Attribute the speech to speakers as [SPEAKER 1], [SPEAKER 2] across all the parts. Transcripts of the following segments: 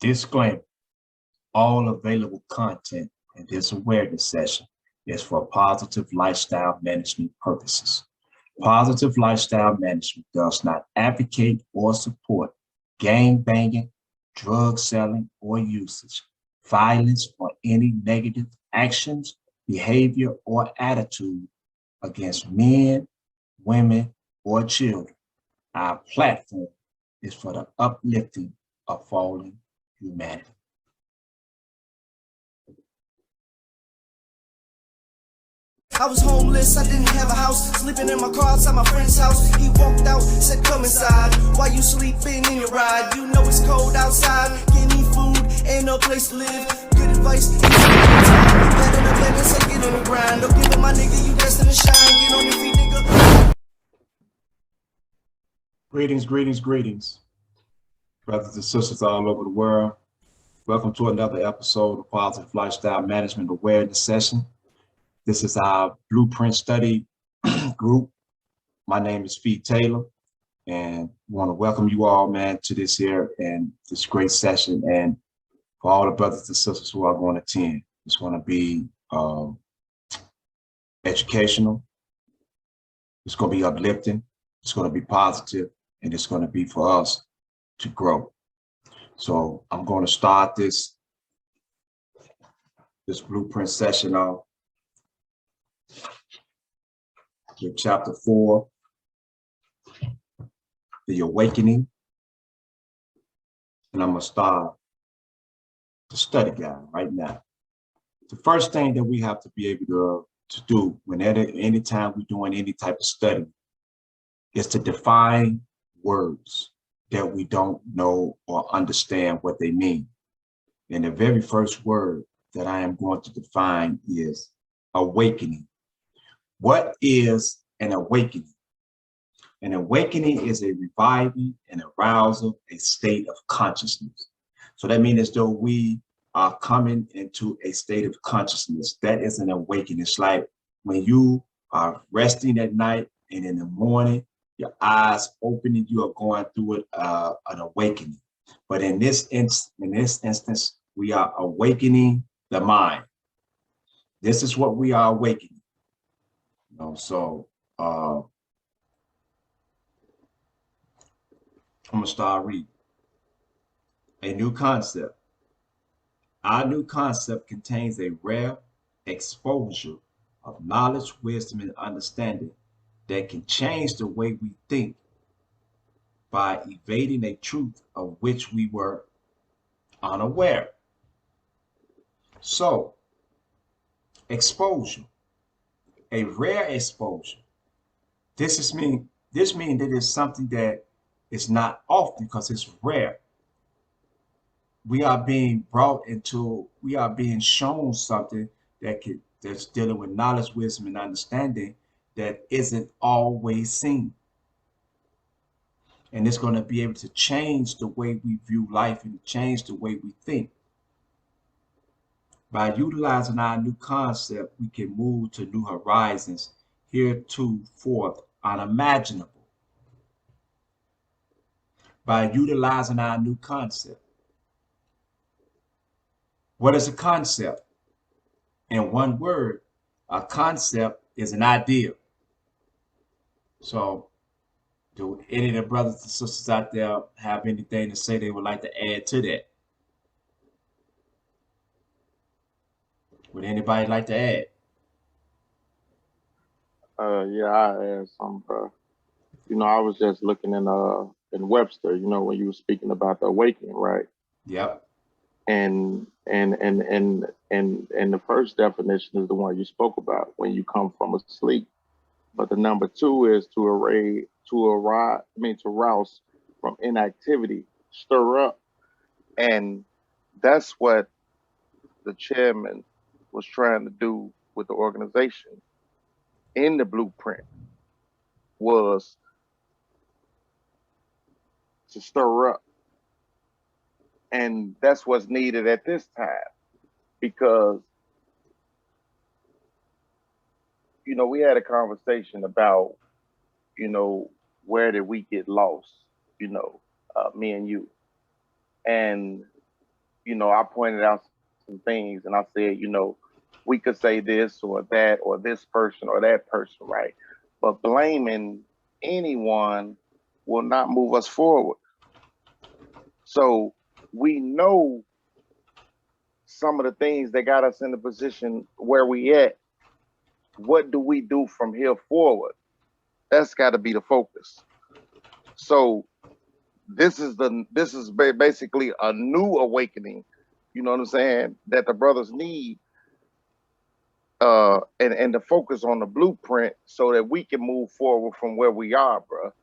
[SPEAKER 1] Disclaimer, all available content in this awareness session is for positive lifestyle management purposes. Positive lifestyle management does not advocate or support gang banging, drug selling or usage, violence, or any negative actions, behavior, or attitude against men, women, or children. Our platform is for the uplifting of fallen humanity.
[SPEAKER 2] I was homeless, I didn't have a house, sleeping in my car outside my friend's house. He walked out, said come inside, while you sleeping in your ride. You know it's cold outside, give me food, ain't no place to live. Good advice, better than better, say get on the grind. Don't give up my nigga, you destined to shine, get on your feet nigga.
[SPEAKER 1] Greetings, brothers and sisters all over the world. Welcome to another episode of Positive Lifestyle Management Awareness Session. This is our Blueprint Study group. My name is Fee Taylor, and I want to welcome you all, man, to this here and this great session. And for all the brothers and sisters who are going to attend, it's going to be educational. It's going to be uplifting. It's going to be positive, and it's going to be for us to grow. So I'm going to start this blueprint session off with chapter 4, the awakening. And I'm going to start the study guide right now. The first thing that we have to be able to do anytime we're doing any type of study is to define words that we don't know or understand what they mean. And the very first word that I am going to define is awakening. What is an awakening? An awakening is a reviving and arousal, a state of consciousness. So that means as though we are coming into a state of consciousness. That is an awakening. It's like when you are resting at night and in the morning, your eyes open and you are going through it, an awakening. But in this instance, we are awakening the mind. This is what we are awakening. So I'm gonna start reading. A new concept. Our new concept contains a rare exposure of knowledge, wisdom, and understanding that can change the way we think by evading a truth of which we were unaware. So, exposure, a rare exposure. This means that it's something that is not often because it's rare. We are being shown something that's dealing with knowledge, wisdom, and understanding that isn't always seen. And it's going to be able to change the way we view life and change the way we think. By utilizing our new concept, we can move to new horizons heretofore unimaginable. By utilizing our new concept. What is a concept? In one word, a concept is an idea. So, do any of the brothers and sisters out there have anything to say they would like to add to that? Would anybody like to add?
[SPEAKER 3] Yeah, I add some, bro. I was just looking in Webster, when you were speaking about the awakening, right?
[SPEAKER 1] Yep.
[SPEAKER 3] And the first definition is the one you spoke about, when you come from a sleep. But the number two is to rouse from inactivity, stir up. And that's what the chairman was trying to do with the organization in the blueprint, was to stir up. And that's what's needed at this time, because we had a conversation about, where did we get lost, me and you. And I pointed out some things and I said, we could say this or that or this person or that person, right? But blaming anyone will not move us forward. So we know some of the things that got us in the position where we at. What do we do from here forward? That's got to be the focus. So this is basically a new awakening. You know what I'm saying? That the brothers need, and to focus on the blueprint so that we can move forward from where we are, bro.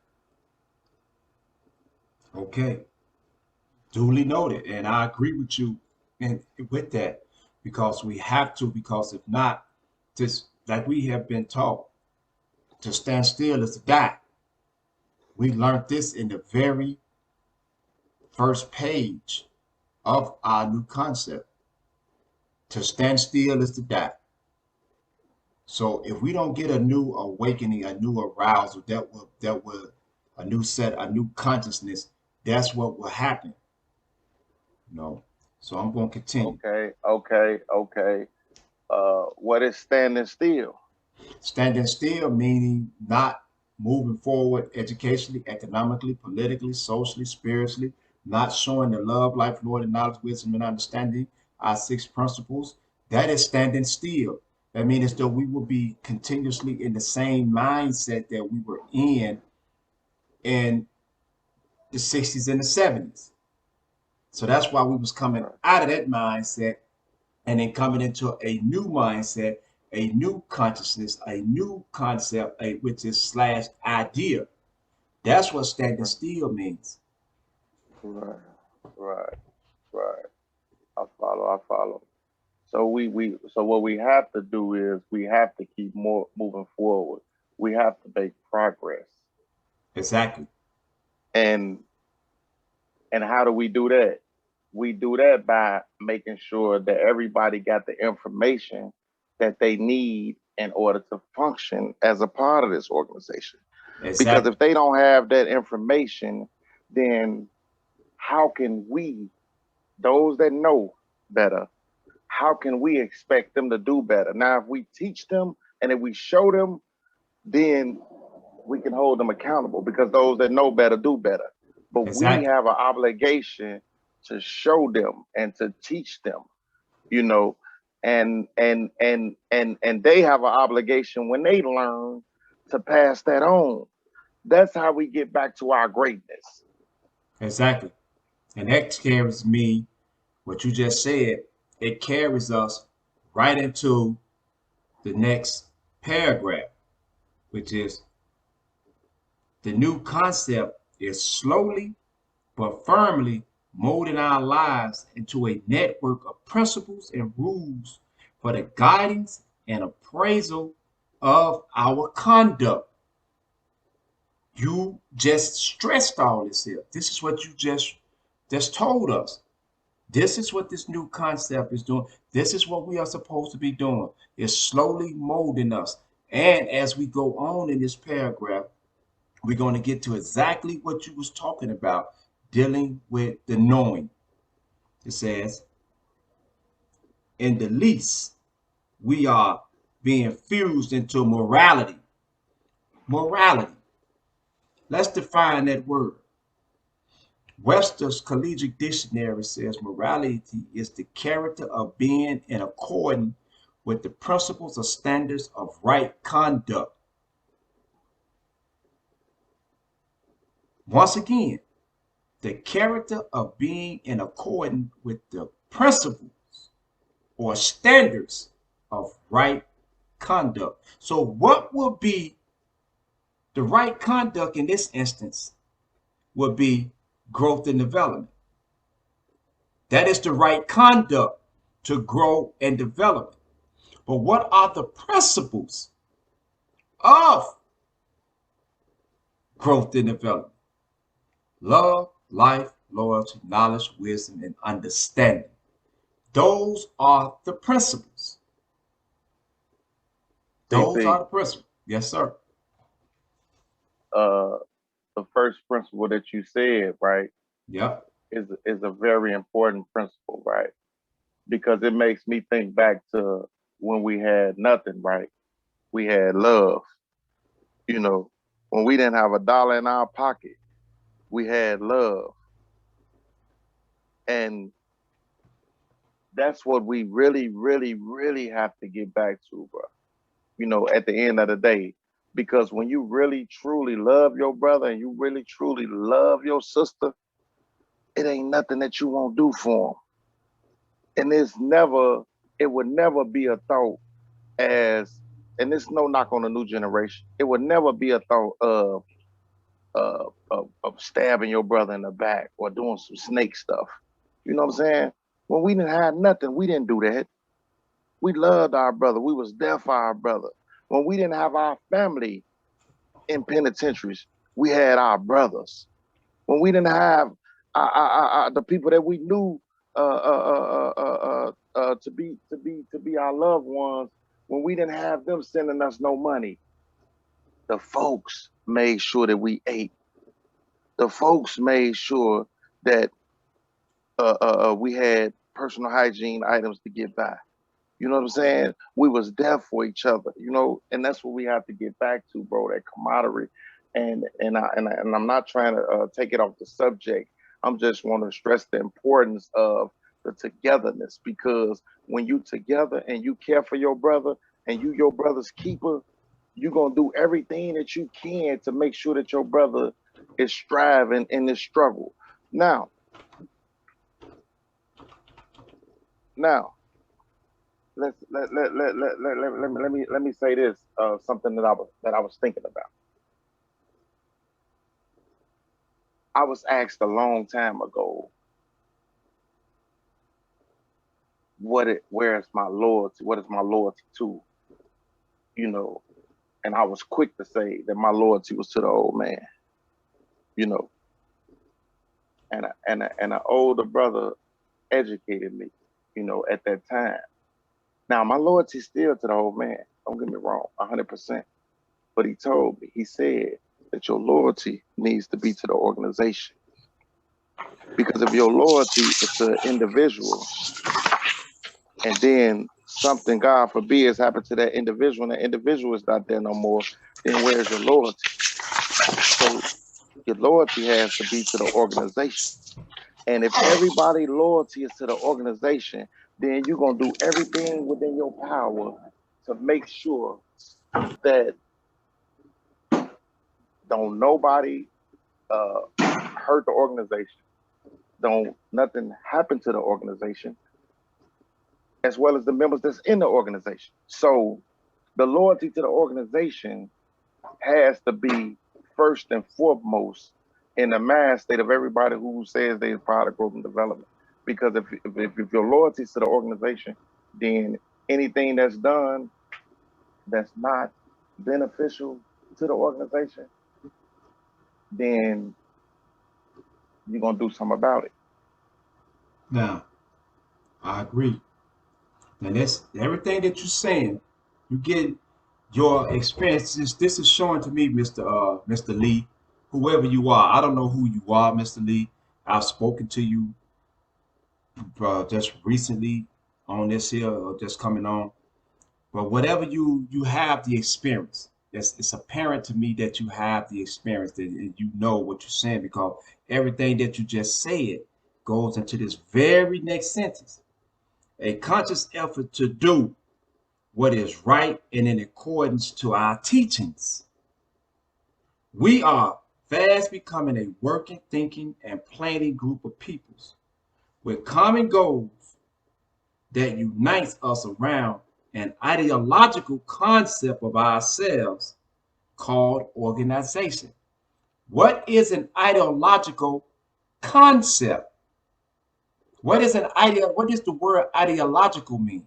[SPEAKER 1] Okay, duly noted, and I agree with you and with that because we have to. Because if not, just like we have been taught, to stand still is to die. We learned this in the very first page of our new concept. To stand still is to die. So if we don't get a new awakening, a new arousal, that will a new set, a new consciousness, that's what will happen. So I'm going to continue.
[SPEAKER 3] Okay. What is standing still?
[SPEAKER 1] Standing still meaning not moving forward educationally, economically, politically, socially, spiritually, not showing the love, life, Lord, and knowledge, wisdom, and understanding, our 6 principles. That is standing still. That means as though we will be continuously in the same mindset that we were in the 60s and the 70s. So that's why we was coming out of that mindset and then coming into a new mindset, a new consciousness, a new concept, which is slash idea. That's what standing still means.
[SPEAKER 3] Right. I follow. So what we have to do is we have to keep moving forward. We have to make progress.
[SPEAKER 1] Exactly.
[SPEAKER 3] And how do we do that? We do that by making sure that everybody got the information that they need in order to function as a part of this organization.
[SPEAKER 1] Exactly.
[SPEAKER 3] Because if they don't have that information, then how can we, those that know better, how can we expect them to do better? Now, if we teach them and if we show them, then we can hold them accountable because those that know better do better. But
[SPEAKER 1] Exactly.
[SPEAKER 3] we have an obligation to show them and to teach them, and they have an obligation when they learn to pass that on. That's how we get back to our greatness.
[SPEAKER 1] Exactly. And that carries me, what you just said, it carries us right into the next paragraph, which is the new concept is slowly but firmly molding our lives into a network of principles and rules for the guidance and appraisal of our conduct. You just stressed all this here. This is what you just told us. This is what this new concept is doing. This is what we are supposed to be doing. It's slowly molding us. And as we go on in this paragraph, we're going to get to exactly what you was talking about, dealing with the knowing. It says, in the least, we are being fused into morality. Morality. Let's define that word. Webster's Collegiate Dictionary says morality is the character of being in accordance with the principles or standards of right conduct. Once again, the character of being in accordance with the principles or standards of right conduct. So what will be the right conduct in this instance would be growth and development. That is the right conduct to grow and develop. But what are the principles of growth and development? Love, life, loyalty, knowledge, wisdom, and understanding. Those are the principles. Those are the principles. Yes, sir.
[SPEAKER 3] The first principle that you said, right?
[SPEAKER 1] Yep.
[SPEAKER 3] is a very important principle, right? Because it makes me think back to when we had nothing, right? We had love, you know, when we didn't have a dollar in our pocket, we had love. And that's what we really, really, really have to get back to, bro. You know, at the end of the day. Because when you really truly love your brother and you really truly love your sister, it ain't nothing that you won't do for them. And it would never be a thought as, and it's no knock on the new generation. It would never be a thought of stabbing your brother in the back or doing some snake stuff. You know what I'm saying? When we didn't have nothing, we didn't do that. We loved our brother. We was there for our brother. When we didn't have our family in penitentiaries, we had our brothers. When we didn't have the people that we knew to be our loved ones, when we didn't have them sending us no money, the folks made sure that we ate. The folks made sure that we had personal hygiene items to get by. You know what I'm saying? We was there for each other, you know, and that's what we have to get back to, bro. That camaraderie, and I'm not trying to take it off the subject. I'm just want to stress the importance of the togetherness, because when you together and you care for your brother and you your brother's keeper, you're gonna do everything that you can to make sure that your brother is striving in this struggle. Now, let me say this, something that I was thinking about. I was asked a long time ago, where is my loyalty? What is my loyalty to? You know, and I was quick to say that my loyalty was to the old man. You know, and an older brother educated me, you know, at that time. Now, my loyalty is still to the old man. Don't get me wrong, 100%. But he told me, he said that your loyalty needs to be to the organization. Because if your loyalty is to an individual, and then something, God forbid, has happened to that individual, and that individual is not there no more, then where's your loyalty? So your loyalty has to be to the organization. And if everybody's loyalty is to the organization, then you're going to do everything within your power to make sure that don't nobody hurt the organization. Don't nothing happen to the organization, as well as the members that's in the organization. So the loyalty to the organization has to be first and foremost in the mind state of everybody who says they're part of growth and development. Because if your loyalty is to the organization, then anything that's done that's not beneficial to the organization, then you're gonna do something about it.
[SPEAKER 1] Now, I agree. And that's everything that you're saying. You get your experiences. This is showing to me, Mr. Lee, whoever you are. I don't know who you are, Mr. Lee. I've spoken to you just recently on this here, or just coming on. But whatever you have the experience. It's apparent to me that you have the experience, that you know what you're saying, because everything that you just said goes into this very next sentence. A conscious effort to do what is right and in accordance to our teachings. We are fast becoming a working, thinking, and planning group of peoples with common goals that unites us around an ideological concept of ourselves called organization. What is an ideological concept? What does the word ideological mean?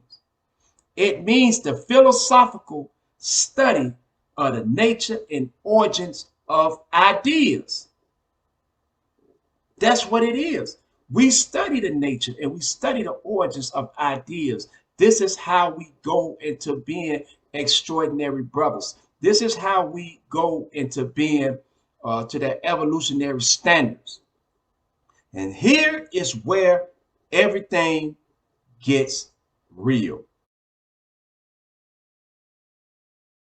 [SPEAKER 1] It means the philosophical study of the nature and origins of ideas. That's what it is. We study the nature and we study the origins of ideas. This is how we go into being extraordinary brothers. This is how we go into being to the evolutionary standards. And here is where everything gets real.